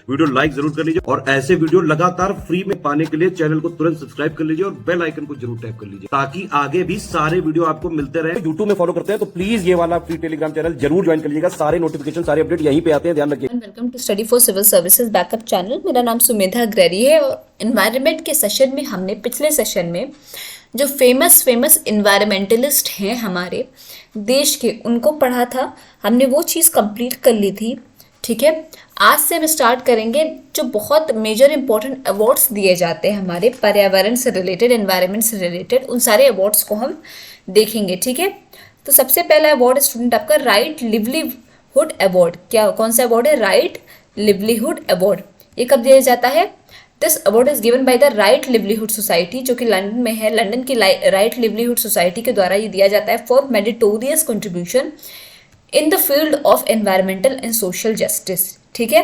Video like जरूर कर लीजिए और ऐसे वीडियो लगातार फ्री में पाने के लिए चैनल को तुरंत सब्सक्राइब कर लीजिए और बेल आइकन को जरूर टैप कर लीजिए ताकि आगे भी सारे वीडियो आपको मिलते रहे। यूट्यूब में फॉलो करते हैं तो प्लीज ये वाला फ्री टेलीग्राम चैनल जरूर ज्वाइन कर लीजिएगा। सारे नोटिफिकेशन सारे अपडेट यहीं पे आते हैं, ध्यान रखिए। Welcome to study for civil services backup channel. मेरा नाम सुमेधा अग्रवाल है और एनवायरनमेंट के सेशन में हमने पिछले सेशन में जो फेमस इन्वायरमेंटलिस्ट हैं हमारे देश के उनको पढ़ा था। हमने वो चीज़ कंप्लीट कर ली थी। ठीक है, आज से हम स्टार्ट करेंगे जो बहुत मेजर इंपॉर्टेंट अवार्ड्स दिए जाते हैं हमारे पर्यावरण से रिलेटेड, एनवायरनमेंट से रिलेटेड, उन सारे अवार्ड्स को हम देखेंगे। ठीक है, तो सबसे पहला अवार्ड स्टूडेंट आपका राइट लिवलीहुड अवार्ड। क्या कौन सा अवार्ड है? Right livelihood award. ये कब दिया जाता है? This award is given by the right livelihood society, जो कि लंदन में है। लंदन की राइट लिवलीहुड सोसाइटी के द्वारा ये दिया जाता है for meritorious contribution in the field of environmental and social justice. ठीक है,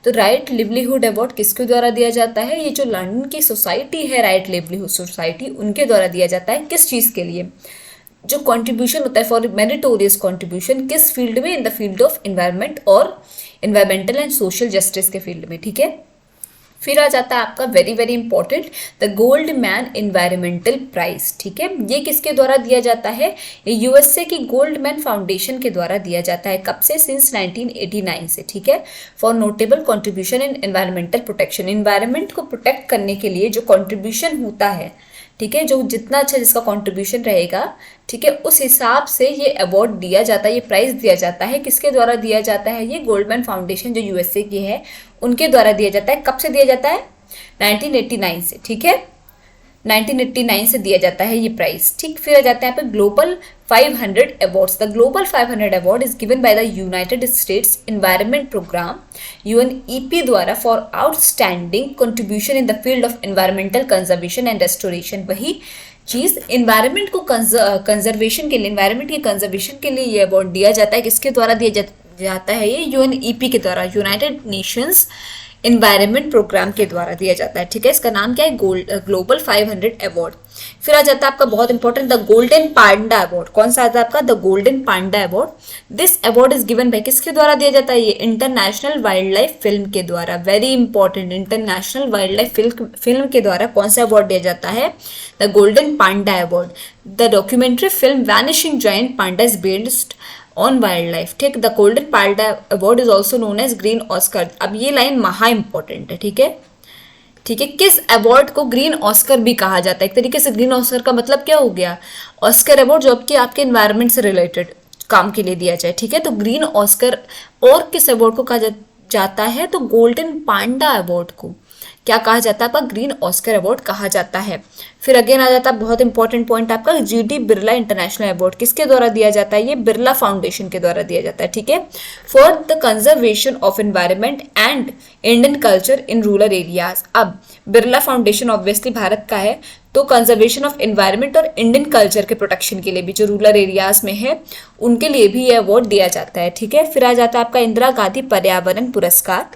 तो राइट लिवलीहुड अवार्ड किसके द्वारा दिया जाता है? ये जो लंदन की सोसाइटी है, राइट लिवलीहुड सोसाइटी, उनके द्वारा दिया जाता है। किस चीज़ के लिए? जो कंट्रीब्यूशन होता है फॉर मेरिटोरियस कंट्रीब्यूशन, किस फील्ड में? In the field of environment और एनवायरमेंटल एंड सोशल जस्टिस के फील्ड में। ठीक है, फिर आ जाता है आपका very important the Goldman environmental prize. ठीक है, ये किसके द्वारा दिया जाता है? ये यूएसए की गोल्ड मैन फाउंडेशन के द्वारा दिया जाता है। कब से? सिंस 1989 से। ठीक है, for notable contribution in environmental protection. Environment को प्रोटेक्ट करने के लिए जो कंट्रीब्यूशन होता है, ठीक है, जो जितना अच्छा जिसका कंट्रीब्यूशन रहेगा, ठीक है, उस हिसाब से ये अवार्ड दिया जाता है, ये प्राइज दिया जाता है। किसके द्वारा दिया जाता है? ये गोल्डमैन फाउंडेशन जो यूएसए की है उनके द्वारा दिया जाता है। कब से दिया जाता है? 1989 से। ठीक है, 1989 से दिया जाता है ये प्राइज। ठीक, फिर आ जाते हैं यहाँ पे global 500 awards. The global 500 award is given by the United States environment programme UNEP द्वारा for outstanding contribution in the field of environmental conservation and restoration. वही चीज़ एनवायरनमेंट को कंजर्वेशन के लिए, एनवायरनमेंट के कंजर्वेशन के लिए ये अवार्ड दिया जाता है। किसके द्वारा दिया जाता है? ये UNEP के द्वारा, यूनाइटेड नेशंस एनवायरनमेंट प्रोग्राम के द्वारा दिया जाता है। ठीक है, इसका नाम क्या है? Global 500 award. फिर आ जाता है आपका बहुत important the golden panda award. कौन सा आता है आपका? The golden panda award. This award is given bye, किसके द्वारा दिया जाता है? ये इंटरनेशनल वाइल्ड लाइफ फिल्म के द्वारा। Very important, international wild life film के द्वारा कौन सा अवार्ड दिया जाता है? The golden panda award. The documentary film vanishing giant panda is based on wild life. ठीक, the golden panda award is also known as green Oscar. अब ये लाइन महा इंपॉर्टेंट है। ठीक है, ठीक है, किस अवार्ड को ग्रीन ऑस्कर भी कहा जाता है? एक तरीके से ग्रीन ऑस्कर का मतलब क्या हो गया? ऑस्कर अवार्ड जो आपके एनवायरनमेंट से रिलेटेड काम के लिए दिया जाए। ठीक है, तो ग्रीन ऑस्कर। और किस अवार्ड को कहा जाता है? तो गोल्डन पांडा अवार्ड को क्या कहा जाता है? आपका ग्रीन ऑस्कर अवार्ड कहा जाता है। फिर अगेन आ जाता है बहुत इंपॉर्टेंट पॉइंट आपका GD बिरला इंटरनेशनल अवार्ड। किसके द्वारा दिया जाता है? ये बिरला फाउंडेशन के द्वारा दिया जाता है। ठीक है, for the conservation of environment and Indian culture in rural areas. अब बिरला फाउंडेशन ऑब्वियसली भारत का है, तो कंजर्वेशन ऑफ एनवायरनमेंट और इंडियन कल्चर के प्रोटेक्शन के लिए भी जो रूरल एरियाज में है उनके लिए भी ये अवार्ड दिया जाता है। ठीक है, फिर आ जाता है आपका इंदिरा गांधी पर्यावरण पुरस्कार।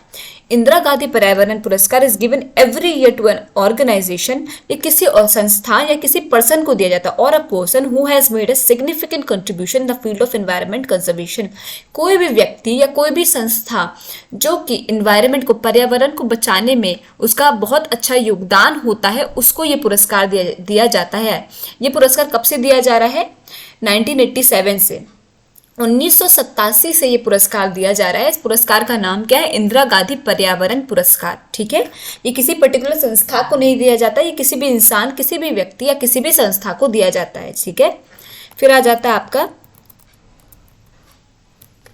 इंदिरा गांधी पर्यावरण पुरस्कार is given every year to an organisation. ये किसी संस्थान या किसी पर्सन को दिया जाता है, और a person who has made a significant contribution in the field of environment conservation. कोई भी व्यक्ति या कोई भी संस्था जो कि एनवायरनमेंट को, पर्यावरण को बचाने में उसका बहुत अच्छा योगदान होता है, उसको ये पुरस्कार दिया जाता है। ये पुरस्कार कब से दिया जा रहा है? 1987 से, 1987 से ये पुरस्कार दिया जा रहा है। इस पुरस्कार का नाम क्या है? इंदिरा गांधी पर्यावरण पुरस्कार। ठीक है, ये किसी पर्टिकुलर संस्था को नहीं दिया जाता, ये किसी भी इंसान, किसी भी व्यक्ति या किसी भी संस्था को दिया जाता है। ठीक है, फिर आ जाता है आपका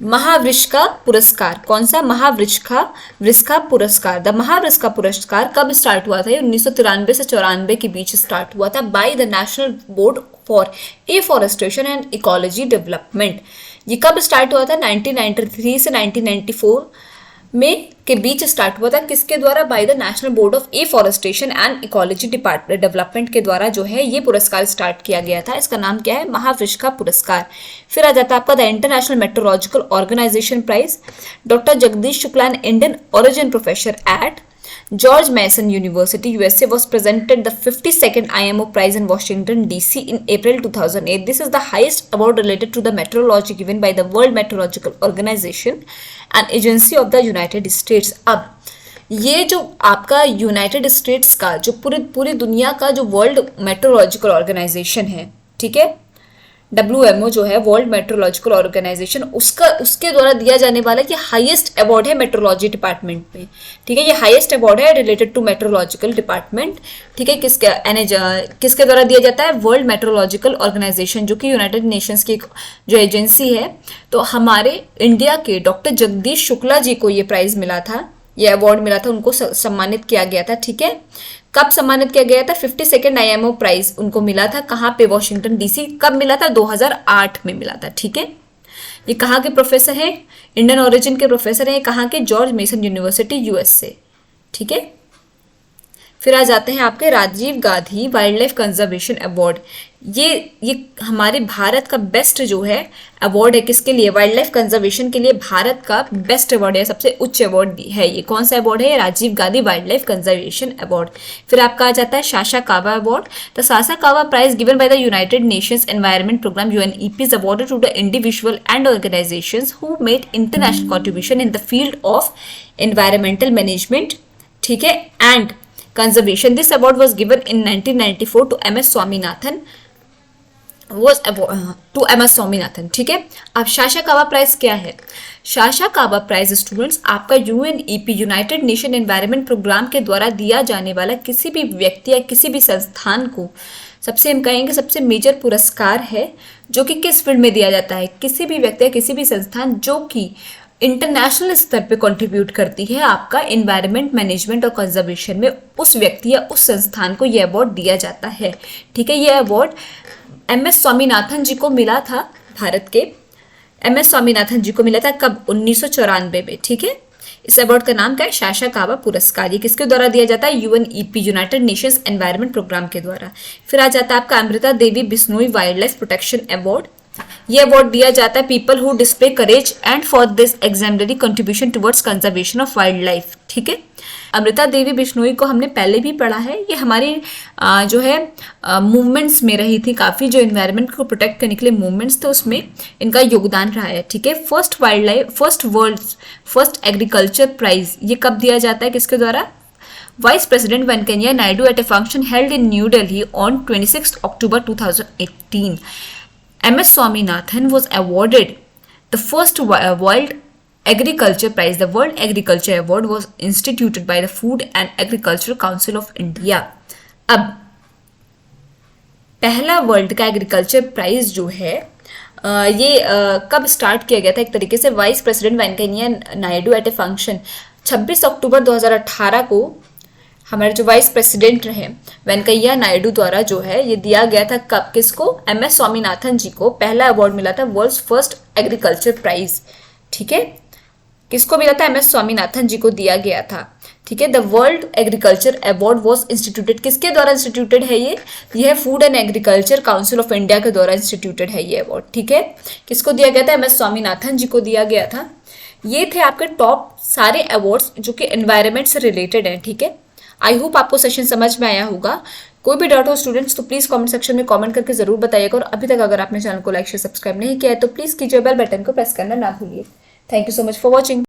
महावृषका पुरस्कार। कौन सा? महावृषका पुरस्कार। द महावृषका पुरस्कार कब स्टार्ट हुआ था? ये 1993 से 94 के बीच स्टार्ट हुआ था by the national board for afforestation and ecology development. ये कब स्टार्ट हुआ था? 1993 से 1994 में के बीच स्टार्ट हुआ था। किसके द्वारा? By the national board of afforestation and ecology development के द्वारा जो है ये पुरस्कार स्टार्ट किया गया था। इसका नाम क्या है? महावृषका पुरस्कार। फिर आ जाता है आपका the International Meteorological Organization prize. Doctor Jagdish Shukla, an Indian origin professor at George Mason University, USA, was presented the 52nd IMO Prize in Washington, D.C. in April 2008. This is the highest award related to the meteorology given by the World Meteorological Organization, an agency of the United States. अब ये जो आपका United states का जो पूरी दुनिया का जो वर्ल्ड मेट्रोलॉजिकल ऑर्गेनाइजेशन है, ठीक है, WMO जो है वर्ल्ड मेट्रोलॉजिकल ऑर्गेनाइजेशन, उसके द्वारा दिया जाने वाला ये हाईएस्ट अवार्ड है मेट्रोलॉजी डिपार्टमेंट में, ठीक है। ये हाईएस्ट अवार्ड है रिलेटेड टू मेट्रोलॉजिकल डिपार्टमेंट, ठीक है। किसके द्वारा दिया जाता है? वर्ल्ड मेट्रोलॉजिकल ऑर्गेनाइजेशन, जो कि यूनाइटेड नेशंस की जो एजेंसी है। तो हमारे इंडिया के डॉक्टर जगदीश शुक्ला जी को ये प्राइज मिला था, ये अवार्ड मिला था, उनको सम्मानित किया गया था, ठीक है। कब सम्मानित किया गया था? 52nd IMO प्राइज उनको मिला था। कहाँ पे? Washington DC। कब मिला था? 2008 में मिला था, ठीक है। ये कहाँ के प्रोफेसर हैं? इंडियन ओरिजिन के प्रोफेसर हैं। कहाँ के? जॉर्ज मेसन यूनिवर्सिटी USA, ठीक है। फिर आ जाते हैं आपके Rajiv Gandhi wildlife conservation award. ये हमारे भारत का बेस्ट जो है अवार्ड है, किसके लिए? वाइल्ड लाइफ कंजर्वेशन के लिए भारत का बेस्ट अवार्ड है, सबसे उच्च अवार्ड है। ये कौन सा अवार्ड है? Rajiv Gandhi wildlife conservation award. फिर आपका आ जाता है Sasakawa award. The Sasakawa prize given by the United Nations environment programme UNEP is awarded to the individual and organisations who made international contribution in the field of environmental management, ठीक है, and conservation. This award was given in 1994 to MS Swaminathan. Swaminathan, ठीक है। अब Sasha कावा prize क्या है? Sasakawa prize students आपका UNEP united nation environment programme के द्वारा दिया जाने वाला किसी भी व्यक्ति या किसी भी संस्थान को सबसे, हम कहेंगे, सबसे मेजर पुरस्कार है, जो कि किस फील्ड में दिया जाता है? किसी भी व्यक्ति या किसी भी संस्थान जो कि इंटरनेशनल स्तर पे कंट्रीब्यूट करती है आपका एनवायरनमेंट मैनेजमेंट और कंजर्वेशन में, उस व्यक्ति या उस संस्थान को यह अवार्ड दिया जाता है, ठीक है। यह अवार्ड MS स्वामीनाथन जी को मिला था, भारत के MS स्वामीनाथन जी को मिला था। कब? 1994 में, ठीक है। इस अवार्ड का नाम क्या है? साशा कावा पुरस्कार। ये किसके द्वारा दिया जाता है? UNEP United Nations Environment programme के द्वारा। फिर आ जाता है आपका Amrita Devi Bishnoi wild life protection award. ये अवार्ड दिया जाता है people who display courage and for this exemplary contribution towards conservation of wild life, ठीक है। अमृता देवी बिश्नोई को हमने पहले भी पढ़ा है। ये हमारी जो है मूवमेंट्स में रही थी काफ़ी, जो एनवायरनमेंट को प्रोटेक्ट करने के लिए मूवमेंट्स थे, उसमें इनका योगदान रहा है, ठीक है। फर्स्ट एग्रीकल्चर प्राइज ये कब दिया जाता है? किसके द्वारा? Vice president Venkaiah Naidu at a function held in New Delhi on 26 October 2018. MS Swaminathan was awarded the first World Agriculture Prize. The World Agriculture Award was instituted by the Food and Agriculture Council of India. अब पहला world का agriculture prize जो है ये कब start किया गया था? एक तरीके से vice president Venkaiah Naidu at a function 26 October 2018 को हमारे जो वाइस प्रेसिडेंट रहे वेंकैया नायडू द्वारा जो है ये दिया गया था। कब? किसको? MS स्वामीनाथन जी को पहला अवार्ड मिला था, वर्ल्ड्स फर्स्ट एग्रीकल्चर प्राइज, ठीक है। किसको मिला था? MS स्वामीनाथन जी को दिया गया था, ठीक है। The world agriculture award was instituted, किसके द्वारा इंस्टीट्यूटेड है ये? यह food and agriculture council of India के द्वारा इंस्टीट्यूटेड है ये अवार्ड, ठीक है। किसको दिया गया था? MS स्वामीनाथन जी को दिया गया था। ये थे आपके टॉप सारे अवार्ड्स जो कि एनवायरनमेंट से रिलेटेड हैं, ठीक है। आई होप आपको सेशन समझ में आया होगा। कोई भी डाउट हो स्टूडेंट्स तो प्लीज़ कमेंट सेक्शन में कमेंट करके जरूर बताइएगा, और अभी तक अगर आपने चैनल को लाइक शेयर सब्सक्राइब नहीं किया है तो प्लीज़ कीजिए, बेल बटन को प्रेस करना ना भूलिए। Thank you so much for watching.